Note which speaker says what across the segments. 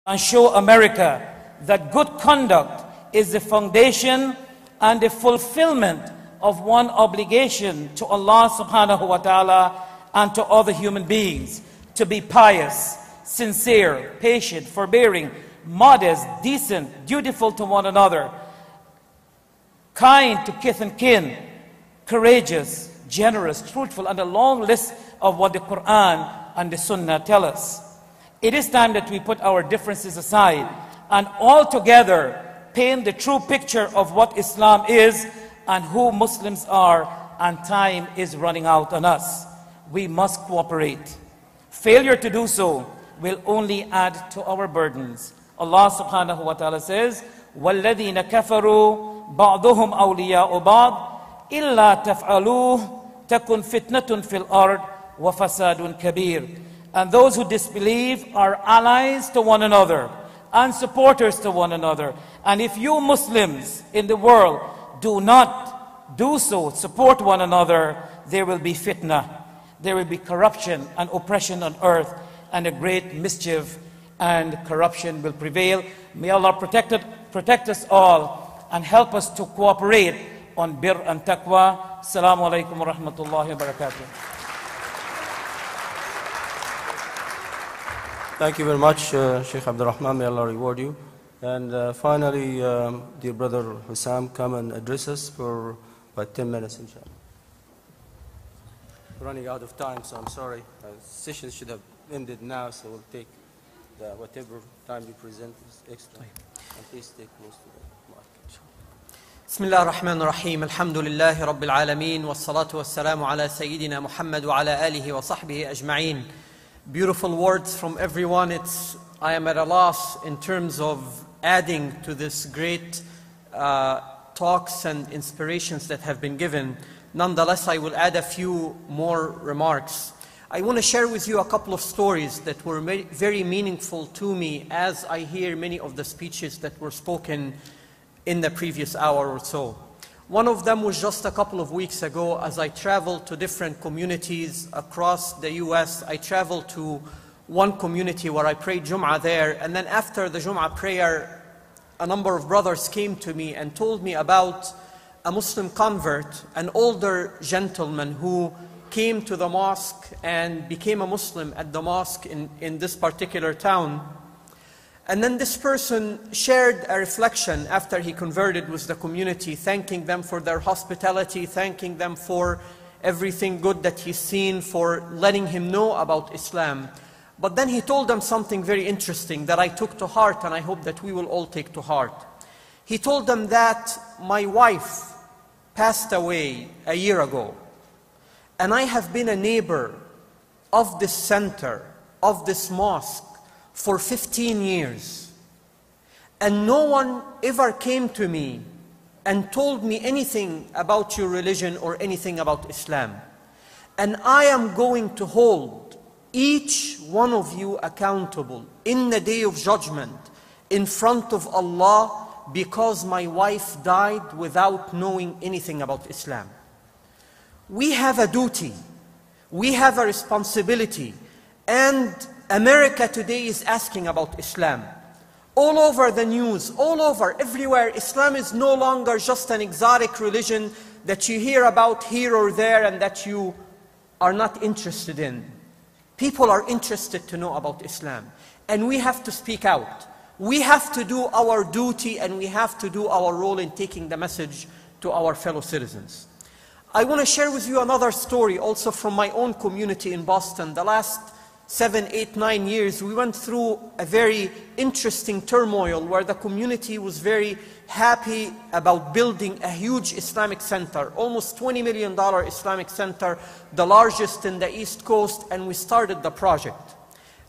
Speaker 1: and show America that good conduct is the foundation and the fulfillment of one obligation to Allah subhanahu wa ta'ala and to other human beings, to be pious, sincere, patient, forbearing, modest, decent, dutiful to one another, kind to kith and kin, courageous, generous, truthful, and a long list of what the Qur'an and the Sunnah tell us. It is time that we put our differences aside and all together paint the true picture of what Islam is and who Muslims are, and time is running out on us. We must cooperate. Failure to do so will only add to our burdens. Allah subhanahu wa ta'ala says, وَالَّذِينَ كَفَرُوا بَعْضُهُمْ أَوْلِيَاءُ بَعْضٍ إِلَّا تَفْعَلُوهُ تَكُنْ فِتْنَةٌ فِي الْأَرْضِ وَفَسَادٌ كَبِيرٌ. And those who disbelieve are allies to one another and supporters to one another. And if you Muslims in the world do not do so, support one another, there will be fitna. There will be corruption and oppression on earth, and a great mischief and corruption will prevail. May Allah protect us all and help us to cooperate on bir and taqwa. Assalamu alaikum wa rahmatullahi wa barakatuh.
Speaker 2: Thank you very much, Sheikh Abdool Rahman. May Allah reward you. And finally, dear brother Hussam, come and address us for about 10 minutes, inshallah. We're running out of time, so I'm sorry. Session should have ended now, so we'll take whatever time you present is extra. And please stay close to the mark.
Speaker 3: Bismillah ar-Rahman ar-Rahim. Alhamdulillahi Rabbil Alameen. Wassalatu wassalamu ala Sayyidina Muhammad wa ala alihi wa sahbihi ajma'een. Beautiful words from everyone. I am at a loss in terms of adding to this great talks and inspirations that have been given. Nonetheless, I will add a few more remarks. I want to share with you a couple of stories that were very meaningful to me as I hear many of the speeches that were spoken in the previous hour or so. One of them was just a couple of weeks ago as I traveled to different communities across the US. I traveled to one community where I prayed Jum'ah there, and then after the Jum'ah prayer, a number of brothers came to me and told me about a Muslim convert, an older gentleman who came to the mosque and became a Muslim at the mosque in this particular town. And then this person shared a reflection after he converted with the community, thanking them for their hospitality, thanking them for everything good that he's seen, for letting him know about Islam. But then he told them something very interesting that I took to heart, and I hope that we will all take to heart. He told them that my wife passed away a year ago, and I have been a neighbor of this center, of this mosque, for 15 years. And no one ever came to me and told me anything about your religion or anything about Islam. And I am going to hold each one of you accountable in the day of judgment in front of Allah because my wife died without knowing anything about Islam. We have a duty, we have a responsibility, and America today is asking about Islam. All over the news, all over, everywhere, Islam is no longer just an exotic religion that you hear about here or there and that you are not interested in. People are interested to know about Islam. And we have to speak out. We have to do our duty, and we have to do our role in taking the message to our fellow citizens. I want to share with you another story also from my own community in Boston. The last 7, 8, 9 years, we went through a very interesting turmoil where the community was very happy about building a huge Islamic center, almost $20 million Islamic center, the largest in the East Coast, and we started the project.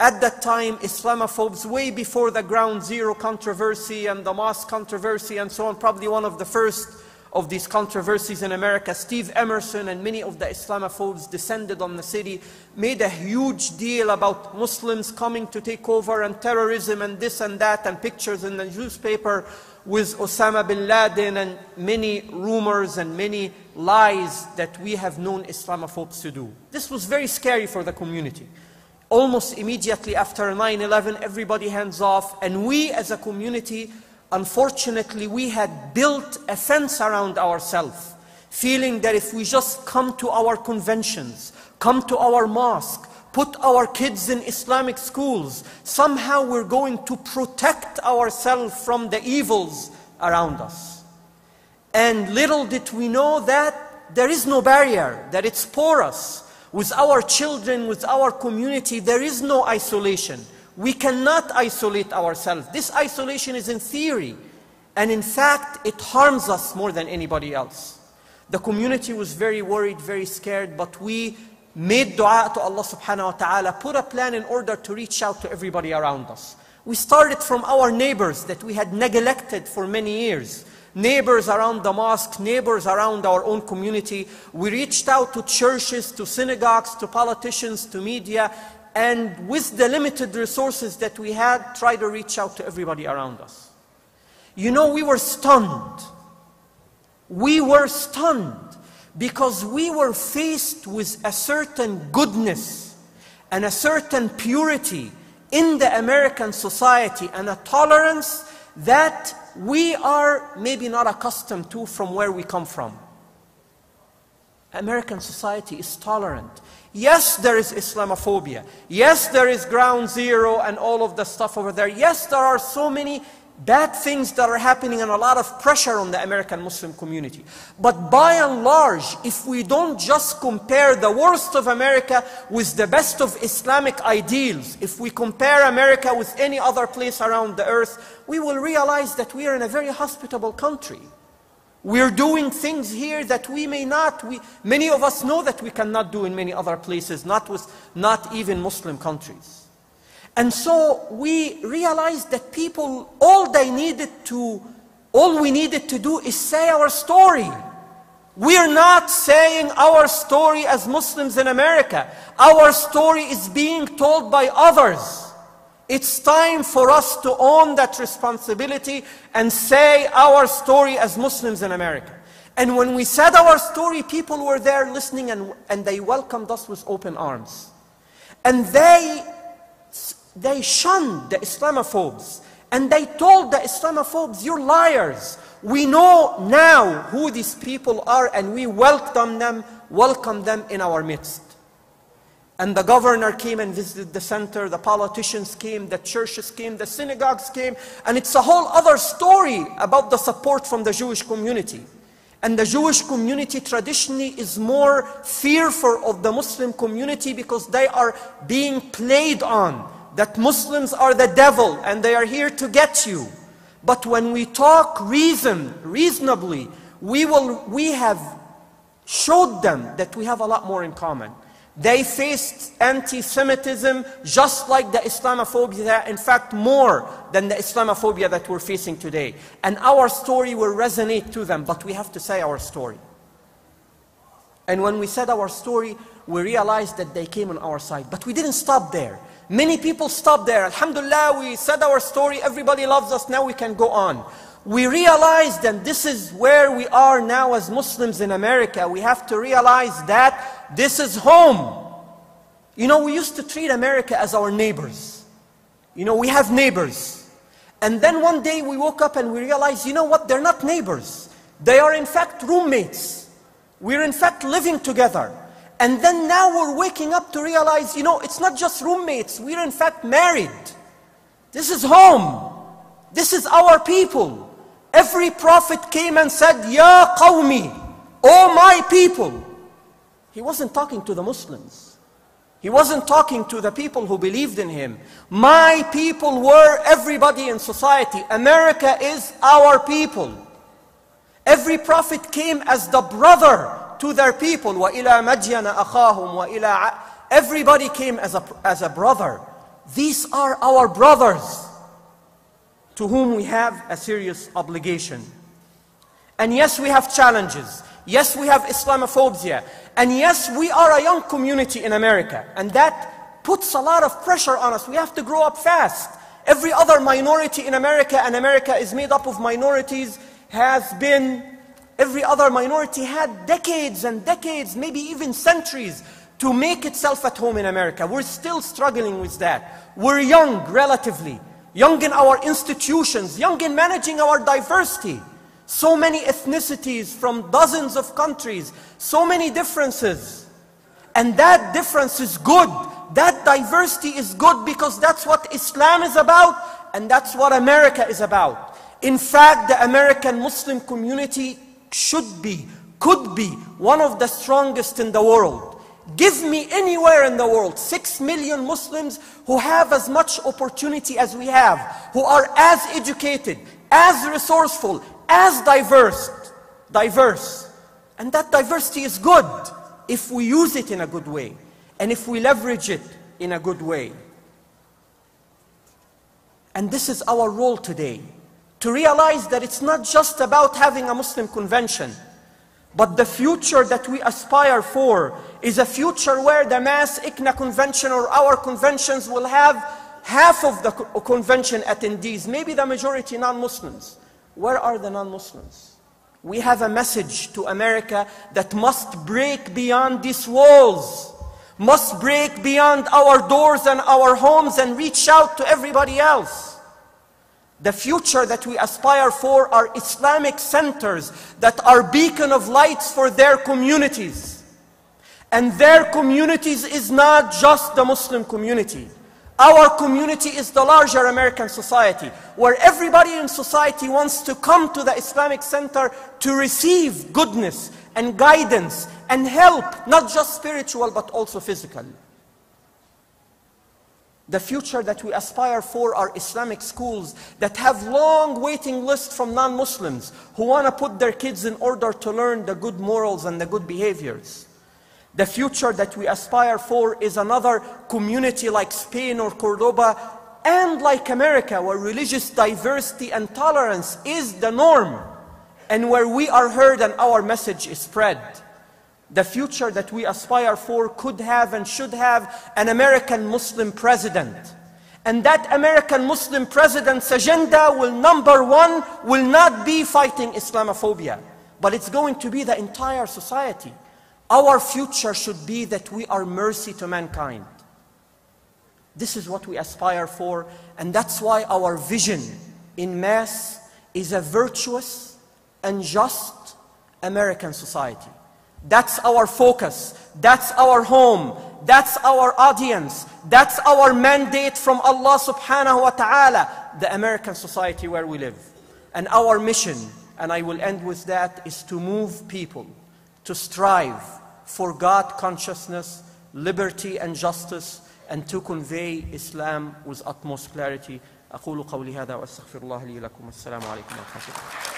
Speaker 3: At that time, Islamophobes, way before the Ground Zero controversy and the mosque controversy and so on, probably one of the first of these controversies in America, Steve Emerson and many of the Islamophobes descended on the city, made a huge deal about Muslims coming to take over and terrorism and this and that, and pictures in the newspaper with Osama bin Laden and many rumors and many lies that we have known Islamophobes to do. This was very scary for the community. Almost immediately after 9/11, everybody hands off, and we as a community, unfortunately, we had built a fence around ourselves, feeling that if we just come to our conventions, come to our mosque, put our kids in Islamic schools, somehow we're going to protect ourselves from the evils around us. And little did we know that there is no barrier, that it's porous. With our children, with our community, there is no isolation. We cannot isolate ourselves. This isolation is in theory, and in fact, it harms us more than anybody else. The community was very worried, very scared, but we made dua to Allah subhanahu wa ta'ala, put a plan in order to reach out to everybody around us. We started from our neighbors that we had neglected for many years. Neighbors around the mosque, neighbors around our own community. We reached out to churches, to synagogues, to politicians, to media, and with the limited resources that we had, try to reach out to everybody around us. You know, we were stunned. We were stunned because we were faced with a certain goodness and a certain purity in the American society and a tolerance that we are maybe not accustomed to from where we come from. American society is tolerant. Yes, there is Islamophobia. Yes, there is ground zero and all of the stuff over there. Yes, there are so many bad things that are happening and a lot of pressure on the American Muslim community. But by and large, if we don't just compare the worst of America with the best of Islamic ideals, if we compare America with any other place around the earth, we will realize that we are in a very hospitable country. We're doing things here that we may not, many of us know that we cannot do in many other places, not even Muslim countries. And so we realized that people, all we needed to do is say our story. We're not saying our story as Muslims in America. Our story is being told by others. It's time for us to own that responsibility and say our story as Muslims in America. And when we said our story, people were there listening and they welcomed us with open arms. And they shunned the Islamophobes. And they told the Islamophobes, you're liars. We know now who these people are and we welcome them in our midst. And the governor came and visited the center, the politicians came, the churches came, the synagogues came, and it's a whole other story about the support from the Jewish community. And the Jewish community traditionally is more fearful of the Muslim community because they are being played on, that Muslims are the devil and they are here to get you. But when we talk reasonably, we have showed them that we have a lot more in common. They faced anti-Semitism just like the Islamophobia, in fact more than the Islamophobia that we're facing today. And our story will resonate to them, but we have to say our story. And when we said our story, we realized that they came on our side. But we didn't stop there. Many people stopped there. Alhamdulillah, we said our story, everybody loves us, now we can go on. We realized, and this is where we are now as Muslims in America, we have to realize that this is home. You know, we used to treat America as our neighbors. You know, we have neighbors. And then one day we woke up and we realized, you know what, they're not neighbors. They are in fact roommates. We're in fact living together. And then now we're waking up to realize, you know, it's not just roommates, we're in fact married. This is home. This is our people. Every prophet came and said, Ya qawmi, O my people. He wasn't talking to the Muslims. He wasn't talking to the people who believed in him. My people were everybody in society. America is our people. Every prophet came as the brother to their people. وَإِلَى مَدْيَنَ أَخَاهُمْ وَإِلَى Everybody came as a brother. These are our brothers to whom we have a serious obligation. And yes, we have challenges. Yes, we have Islamophobia. And yes, we are a young community in America. And that puts a lot of pressure on us. We have to grow up fast. Every other minority in America, and America is made up of minorities, every other minority had decades and decades, maybe even centuries, to make itself at home in America. We're still struggling with that. We're young, relatively. Young in our institutions, young in managing our diversity. So many ethnicities from dozens of countries, so many differences. And that difference is good. That diversity is good because that's what Islam is about and that's what America is about. In fact, the American Muslim community should be, could be one of the strongest in the world. Give me anywhere in the world 6 million Muslims who have as much opportunity as we have, who are as educated, as resourceful, as diverse. And that diversity is good if we use it in a good way and if we leverage it in a good way. And this is our role today, to realize that it's not just about having a Muslim convention, but the future that we aspire for is a future where the MAS-ICNA convention or our conventions will have half of the convention attendees, maybe the majority non-Muslims. Where are the non-Muslims? We have a message to America that must break beyond these walls, must break beyond our doors and our homes and reach out to everybody else. The future that we aspire for are Islamic centers that are beacon of lights for their communities. And their communities is not just the Muslim community. Our community is the larger American society, where everybody in society wants to come to the Islamic center to receive goodness and guidance and help, not just spiritual but also physical. The future that we aspire for are Islamic schools that have long waiting lists from non-Muslims who want to put their kids in order to learn the good morals and the good behaviors. The future that we aspire for is another community like Spain or Cordoba and like America, where religious diversity and tolerance is the norm and where we are heard and our message is spread. The future that we aspire for could have and should have an American Muslim president. And that American Muslim president's agenda will, number one, will not be fighting Islamophobia, but it's going to be the entire society. Our future should be that we are mercy to mankind. This is what we aspire for, and that's why our vision in MAS is a virtuous and just American society. That's our focus, that's our home, that's our audience, that's our mandate from Allah subhanahu wa ta'ala, the American society where we live. And our mission, and I will end with that, is to move people to strive for God consciousness, liberty and justice, and to convey Islam with utmost clarity. أقول قولي هذا وأستغفر الله لي ولكم. السلام عليكم ورحمة الله.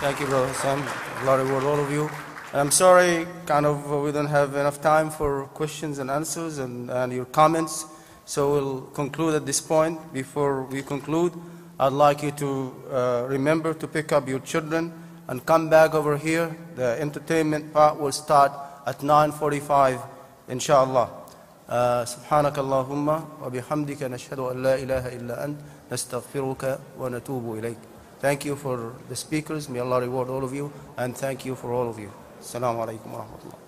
Speaker 2: Thank you, Brother Sam. Allah reward all of you. And I'm sorry, we don't have enough time for questions and answers and your comments. So we'll conclude at this point. Before we conclude, I'd like you to remember to pick up your children and come back over here. The entertainment part will start at 9:45, inshallah. سبحانك اللهم وبحمدك نشهد أن لا إله إلا أنت نستغفرك ونتوب إليك. Thank you for the speakers. May Allah reward all of you. And thank you for all of you. Assalamu alaikum wa rahmatullah.